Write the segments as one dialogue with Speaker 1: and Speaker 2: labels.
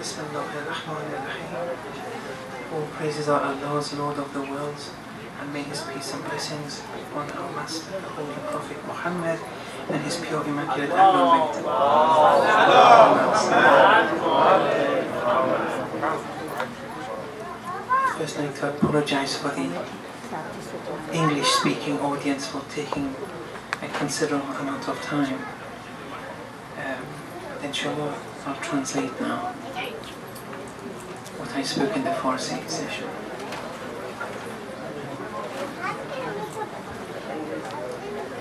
Speaker 1: Bismillahirrahmanirrahim. All praises are Allah's, Lord of the worlds, and may His peace and blessings be upon our Master, the Holy Prophet Muhammad, and his pure immaculate Ahlul Bayt. First, I'd like to apologize for the English-speaking audience for taking a considerable amount of time. Inshallah, I'll translate now what I spoke in the Farsi session.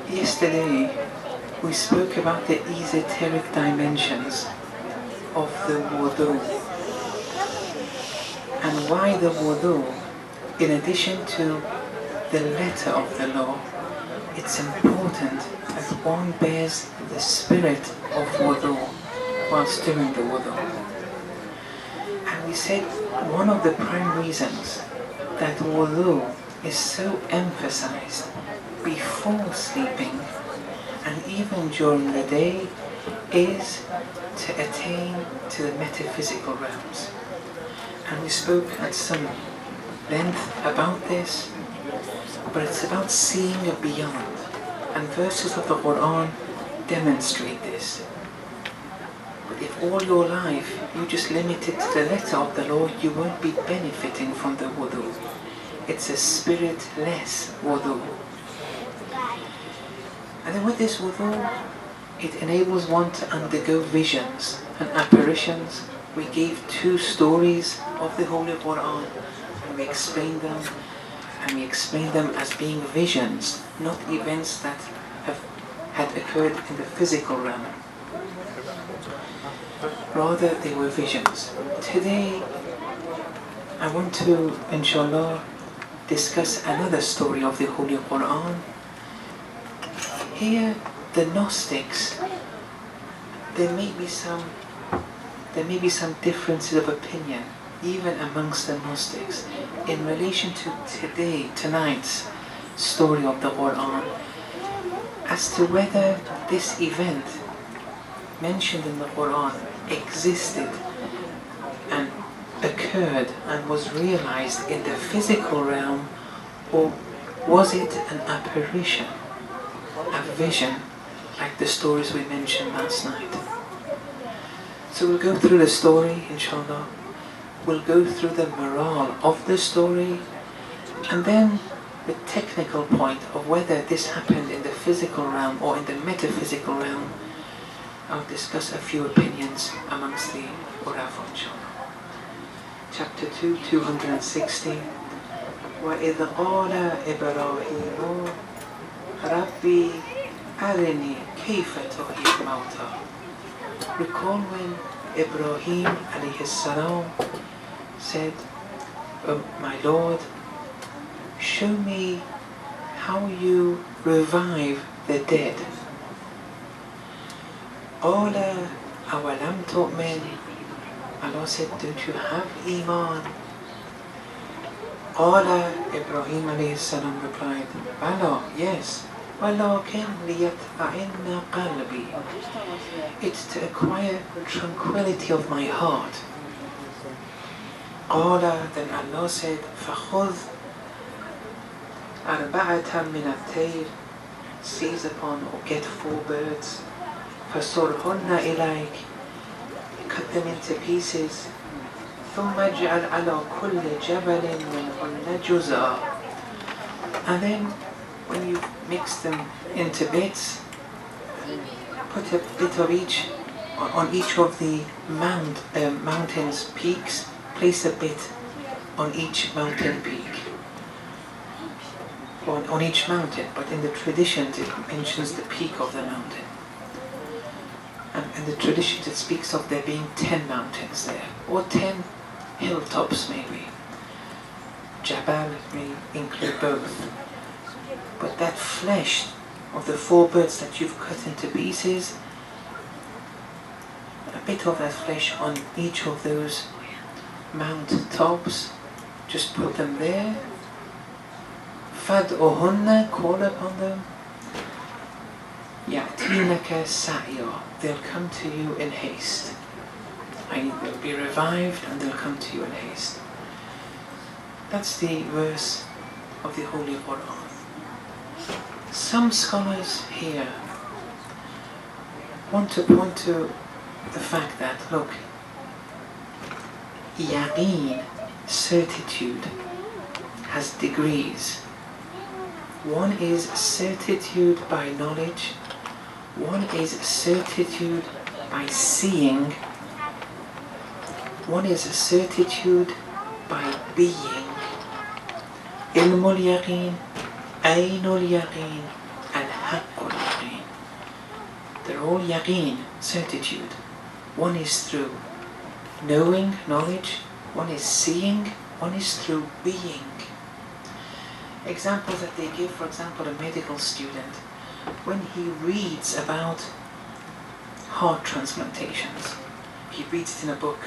Speaker 1: Yesterday, we spoke about the esoteric dimensions of the wudu and why the wudu, in addition to the letter of the law, it's important that one bears the spirit of wudu whilst doing the wudu. And we said one of the prime reasons that wudu is so emphasized before sleeping and even during the day is to attain to the metaphysical realms. And we spoke at some length about this, but it's about seeing beyond, and verses of the Quran demonstrate this. But if all your life you just limit it to the letter of the law, you won't be benefiting from the wudu. It's a spiritless wudu. And then with this wudu, it enables one to undergo visions and apparitions. We gave 2 stories of the Holy Quran, and we explained them, as being visions, not events that had occurred in the physical realm. Rather, they were visions. Today, I want to, inshallah, discuss another story of the Holy Quran. Here, the Gnostics, there may be some differences of opinion, even amongst the Gnostics, in relation to tonight's story of the Quran, as to whether this event mentioned in the Quran existed and occurred and was realized in the physical realm, or was it an apparition, a vision, like the stories we mentioned last night. So we'll go through the story, inshallah. We'll go through the morale of the story, and then the technical point of whether this happened in the physical realm or in the metaphysical realm. I'll discuss a few opinions amongst the Urafa, inshallah. Chapter 2, 260. وَإِذْ قَالَ إِبْرَاهِيمُ رَبِّي أَرِنِي كَيْفَ تُحْيِي الْمَوْتَى. Recall when Ibrahim alayhi salam said, "Oh, my Lord, show me how you revive the dead." قَالَ أَوَلَمْ تُؤْمِنْ. Allah said, "Don't you have Iman?" قَالَ Ibrahim alayhi salam replied, "Bala, yes. وَلَكِنْ لِيَطْمَئِنَّ قَلْبِي." It's to acquire tranquility of my heart. قَالَ, then Allah said, فَخُذْ أَرْبَعَةً مِنَ الطَّيْرِ. Seize upon or get 4 birds. فَصُرْهُنَّ إِلَيْكَ. Cut them into pieces. ثُمَّ اجْعَلْ عَلَى كُلِّ جَبَلٍ مِنْهُنَّ جُزْءًا. And then, when you mix them into bits, put a bit of each on each of the mountain's peaks. Place a bit on each mountain peak, on each mountain, but in the traditions it mentions the peak of the mountain. And in the traditions it speaks of there being 10 mountains there, or 10 hilltops maybe. Jabal may include both. But that flesh of the 4 birds that you've cut into pieces, a bit of that flesh on each of those mountain tops, just put them there. فَادْعُهُنَّ, call upon them. يَأْتِينَكَ سَعْيًا, they'll come to you in haste. They'll be revived and they'll come to you in haste. That's the verse of the Holy Quran. Some scholars here want to point to the fact that, look, yaqeen, certitude, has degrees. One is certitude by knowledge, one is certitude by seeing, one is certitude by being. Ilmul yaqeen, aynul yaqeen, and haqqul yaqeen. They're all yaqeen, certitude. One is through knowing, knowledge, one is seeing, one is through being. Examples that they give, for example, a medical student, when he reads about heart transplantations, he reads it in a book,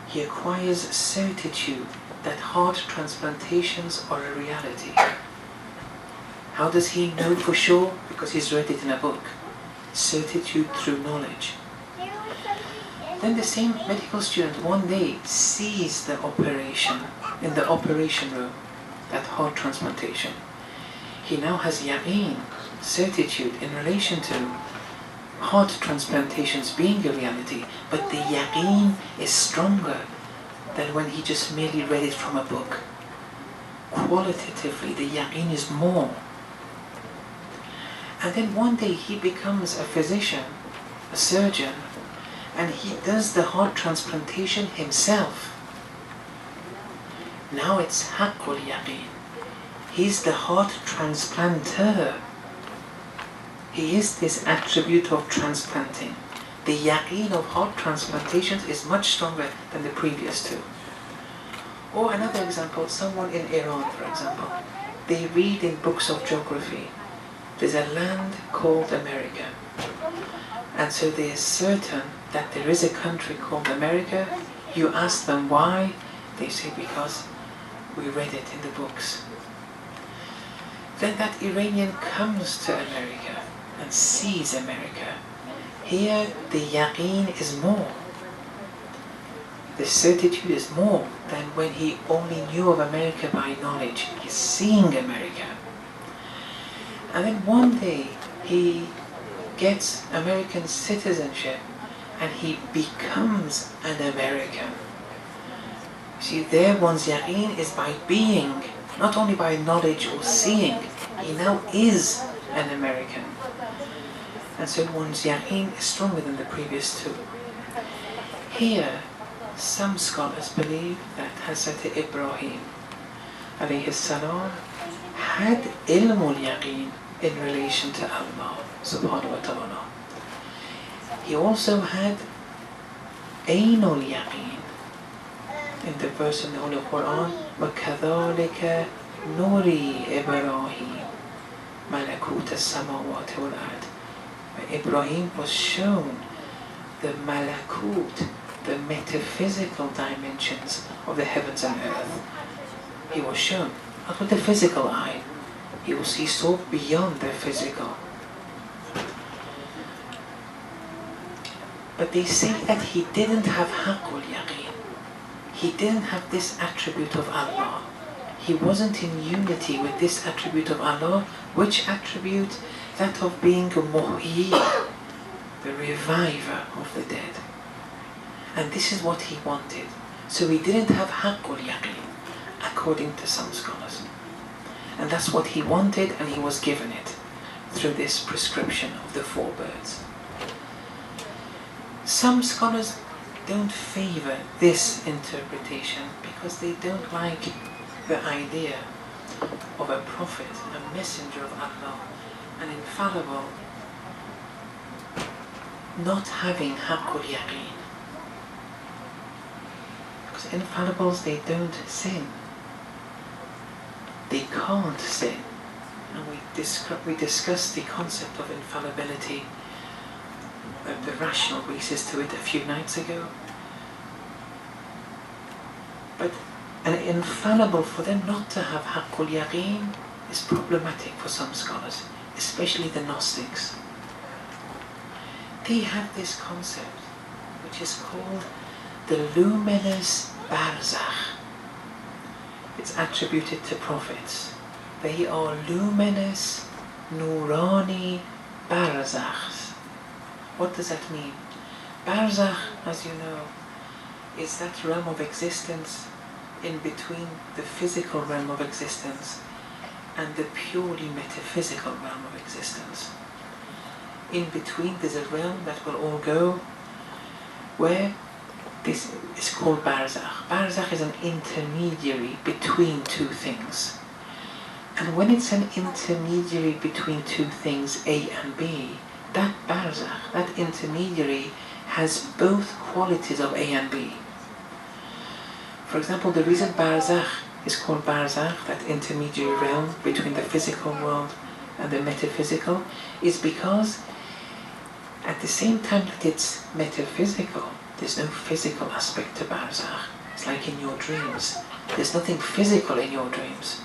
Speaker 1: he acquires certitude that heart transplantations are a reality. How does he know for sure? Because he's read it in a book. Certitude through knowledge. Then the same medical student one day sees the operation in the operation room, that heart transplantation. He now has yaqeen, certitude in relation to heart transplantations being a reality, but the yaqeen is stronger than when he just merely read it from a book. Qualitatively, the yaqeen is more. And then one day he becomes a physician, a surgeon, and he does the heart transplantation himself. Now it's haqqul yaqeen. He's the heart transplanter. He is this attribute of transplanting. The yaqeen of heart transplantations is much stronger than the previous two. Or another example, someone in Iran, for example, they read in books of geography, there's a land called America. And so they are certain that there is a country called America. You ask them why, they say because we read it in the books. Then that Iranian comes to America and sees America. Here the yaqeen is more. The certitude is more than when he only knew of America by knowledge. He's seeing America. And then one day he gets American citizenship and he becomes an American. See, there one's yaqeen is by being, not only by knowledge or seeing. He now is an American. And so one's yaqeen is stronger than the previous two. Here, some scholars believe that Hazrat Ibrahim alayhi salam had ilmul yaqeen in relation to Allah subhanahu wa ta'ala. He also had aynul yaqeen in the verse in the Holy Quran, وَكَذَلِكَ نُورِي إِبْرَاهِيمَ مَلَكُوتَ السَّمَاوَاتِ وَالْأَرْضِ. Ibrahim was shown the malakut, the metaphysical dimensions of the heavens and earth. He was shown, not with the physical eye, he saw beyond the physical. But they say that he didn't have haqqul yaqeen. He didn't have this attribute of Allah. He wasn't in unity with this attribute of Allah. Which attribute? That of being a muhyi, the reviver of the dead. And this is what he wanted. So he didn't have haqqul yaqeen, according to some scholars. And that's what he wanted, and he was given it through this prescription of the four birds. Some scholars don't favor this interpretation because they don't like the idea of a prophet, a messenger of Allah, an infallible, not having haqqul yaqeen. Because infallibles, they don't sin. They can't sin. And we discussed the concept of infallibility, the rational basis to it a few nights ago. But an infallible, for them not to have haqqul yaqeen, is problematic for some scholars, especially the Gnostics. They have this concept which is called the luminous barzakh. It's attributed to prophets. They are luminous, nurani barzakhs. What does that mean? Barzakh, as you know, is that realm of existence in between the physical realm of existence and the purely metaphysical realm of existence. In between there's a realm that will all go, where this is called barzakh. Barzakh is an intermediary between two things. And when it's an intermediary between two things, A and B, that barzakh, that intermediary, has both qualities of A and B. For example, the reason barzakh is called barzakh, that intermediary realm between the physical world and the metaphysical, is because at the same time that it's metaphysical, there's no physical aspect to barzakh. It's like in your dreams. There's nothing physical in your dreams.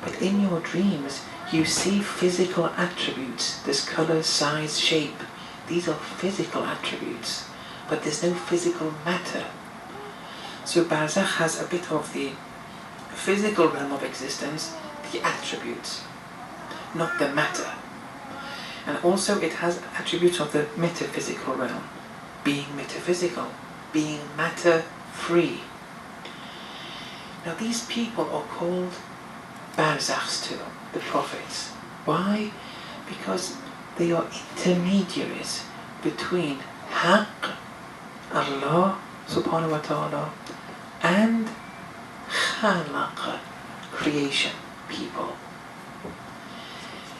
Speaker 1: But in your dreams, you see physical attributes. There's colour, size, shape. These are physical attributes. But there's no physical matter. So barzakh has a bit of the physical realm of existence, the attributes, not the matter. And also it has attributes of the metaphysical realm, being metaphysical, being matter-free. Now these people are called barzakhs too, the prophets. Why? Because they are intermediaries between Haqq, Allah subhanahu wa ta'ala, and Khalaq, creation, people.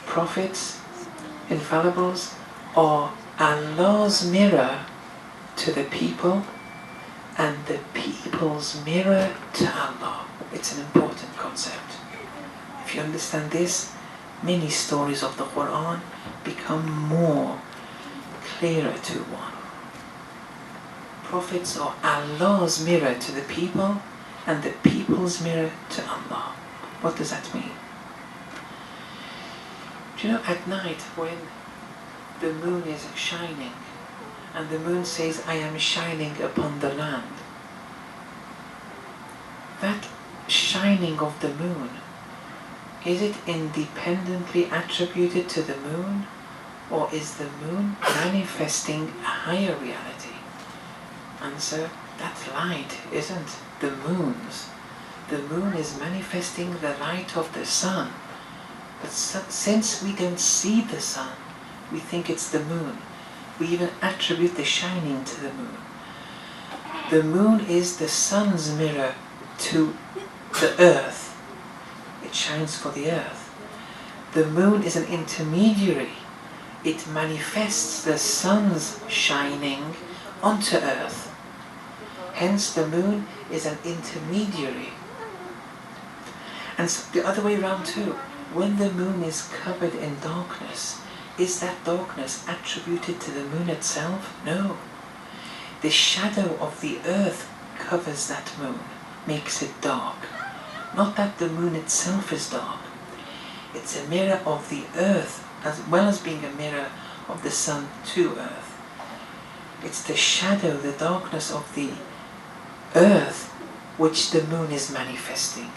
Speaker 1: Prophets, infallibles, are Allah's mirror to the people and the people's mirror to Allah. It's an important concept. If you understand this, many stories of the Quran become more clearer to one. Prophets are Allah's mirror to the people and the people's mirror to Allah. What does that mean? Do you know, at night when the moon is shining and the moon says, I am shining upon the land, that shining of the moon, is it independently attributed to the moon, or is the moon manifesting a higher reality? Answer, that light isn't the moon's. The moon is manifesting the light of the sun. But since we don't see the sun, we think it's the moon. We even attribute the shining to the moon. The moon is the sun's mirror to the earth. It shines for the earth. The moon is an intermediary. It manifests the sun's shining onto earth. Hence the moon is an intermediary. And so the other way around too. When the moon is covered in darkness, is that darkness attributed to the moon itself? No. The shadow of the earth covers that moon, makes it dark. Not that the moon itself is dark. It's a mirror of the earth, as well as being a mirror of the sun to earth. It's the shadow, the darkness of the earth, which the moon is manifesting.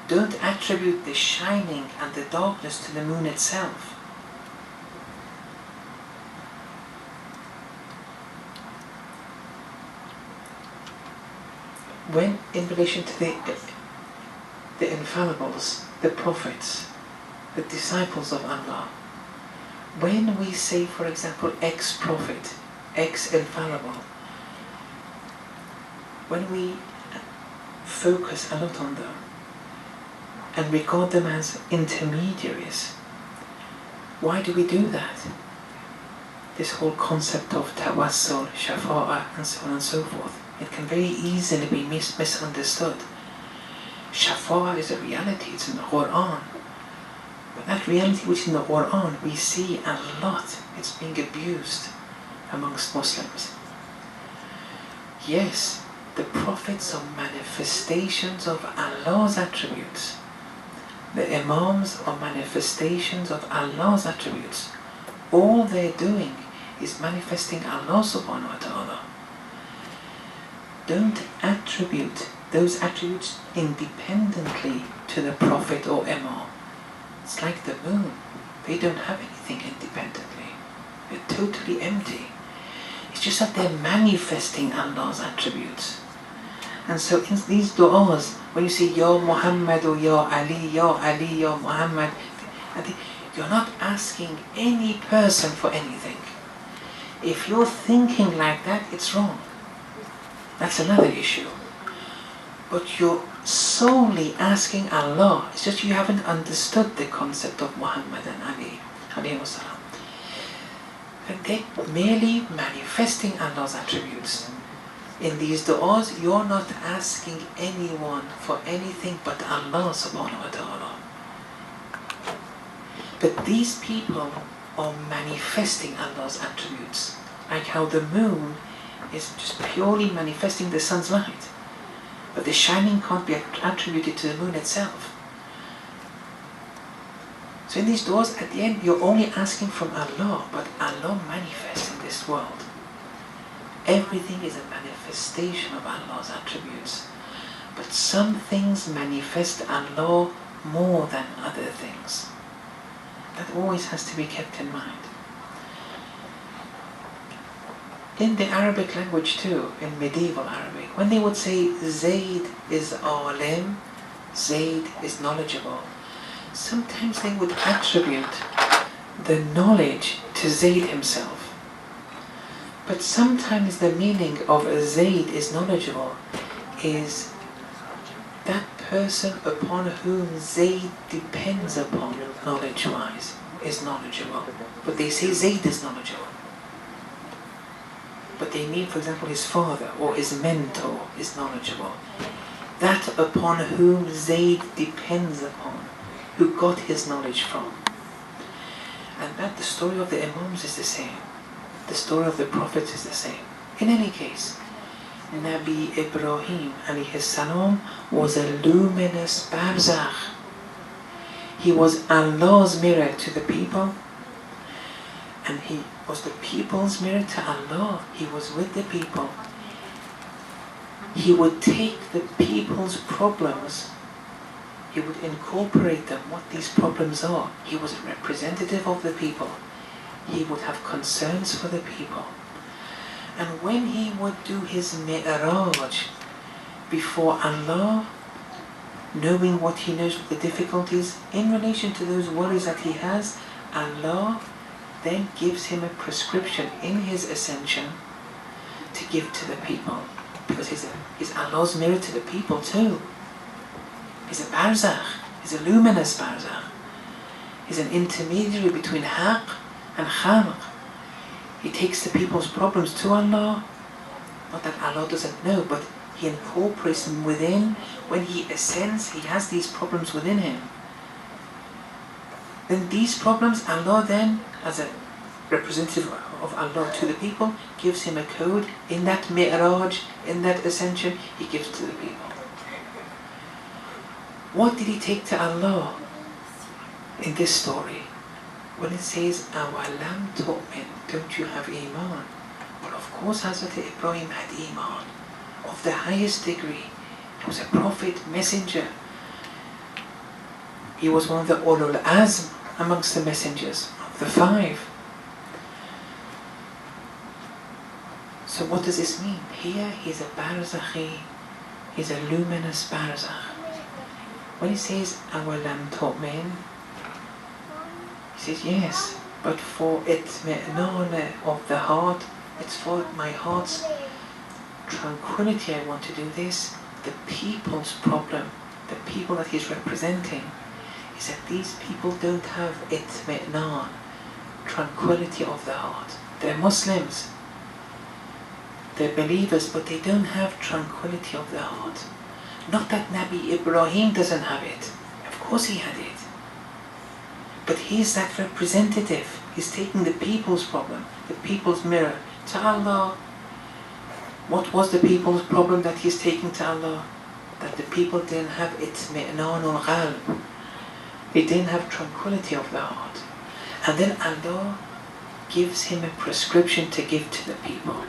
Speaker 1: Don't attribute the shining and the darkness to the moon itself. When in relation to the infallibles, the prophets, the disciples of Allah, when we say, for example, ex-prophet, ex-infallible, when we focus a lot on them and regard them as intermediaries, why do we do that? This whole concept of tawassul, shafa'ah, and so on and so forth, it can very easily be misunderstood. Shafa'ah is a reality, it's in the Quran. But that reality which is in the Quran, we see a lot. It's being abused amongst Muslims. Yes, the prophets are manifestations of Allah's attributes. The Imams are manifestations of Allah's attributes. All they're doing is manifesting Allah subhanahu wa ta'ala. don't attribute those attributes independently to the Prophet or Imam. It's like the moon. They don't have anything independently. They're totally empty. It's just that they're manifesting Allah's attributes. And so in these du'as, when you say Ya Muhammad or Ya Ali, Ya Ali, Ya Muhammad, you're not asking any person for anything. If you're thinking like that, it's wrong. That's another issue. But you're solely asking Allah. It's just you haven't understood the concept of Muhammad and Ali, alayhi wasalam. And they're merely manifesting Allah's attributes. In these du'as, you're not asking anyone for anything but Allah subhanahu wa ta'ala. But these people are manifesting Allah's attributes. Like how the moon is just purely manifesting the sun's light. But the shining can't be attributed to the moon itself. So in these du'as, at the end, you're only asking from Allah, but Allah manifests in this world. Everything is a manifestation of Allah's attributes. But some things manifest Allah more than other things. That always has to be kept in mind. In the Arabic language too, in medieval Arabic, when they would say Zayd is alim, Zayd is knowledgeable, sometimes they would attribute the knowledge to Zayd himself. But sometimes the meaning of Zayd is knowledgeable is that person upon whom Zayd depends upon knowledge-wise is knowledgeable. But they say Zayd is knowledgeable. But they mean, for example, his father or his mentor is knowledgeable. That upon whom Zayd depends upon, who got his knowledge from. And that the story of the Imams is the same. The story of the prophets is the same. In any case, Nabi Ibrahim alayhi salam was a luminous barzakh. He was Allah's mirror to the people, and he was the people's mirror to Allah. He was with the people. He would take the people's problems, he would incorporate them, what these problems are. He was a representative of the people. He would have concerns for the people. And when he would do his mi'raj before Allah, knowing what he knows with the difficulties, in relation to those worries that he has, Allah then gives him a prescription in his ascension to give to the people. Because he's Allah's mirror to the people too. He's a barzakh, he's a luminous barzakh. He's an intermediary between haqq and khalq. He takes the people's problems to Allah. Not that Allah doesn't know, but He incorporates them within. When He ascends, He has these problems within Him. Then these problems, Allah then, as a representative of Allah to the people, gives him a code. In that mi'raj, in that ascension, He gives to the people. What did he take to Allah in this story? When it says, أَوَلَمْ تُؤْمِنْ, don't you have Iman? Well, of course Hazrat Ibrahim had Iman of the highest degree. He was a prophet, messenger. He was one of the Ulul Azm amongst the messengers of the 5. So what does this mean? Here he's a barzakhi, he's a luminous barzakh. When he says, أَوَلَمْ تُؤْمِنْ, he says, yes, but for itmi'nan of the heart, it's for my heart's tranquility I want to do this. The people's problem, the people that he's representing, is that these people don't have itmi'nan, tranquility of the heart. They're Muslims, they're believers, but they don't have tranquility of the heart. Not that Nabi Ibrahim doesn't have it. Of course he had it. But he's that representative. He's taking the people's problem, the people's mirror, to Allah. What was the people's problem that he's taking to Allah? That the people didn't have itmi'nanul qalb. They didn't have tranquility of the heart. And then Allah gives him a prescription to give to the people.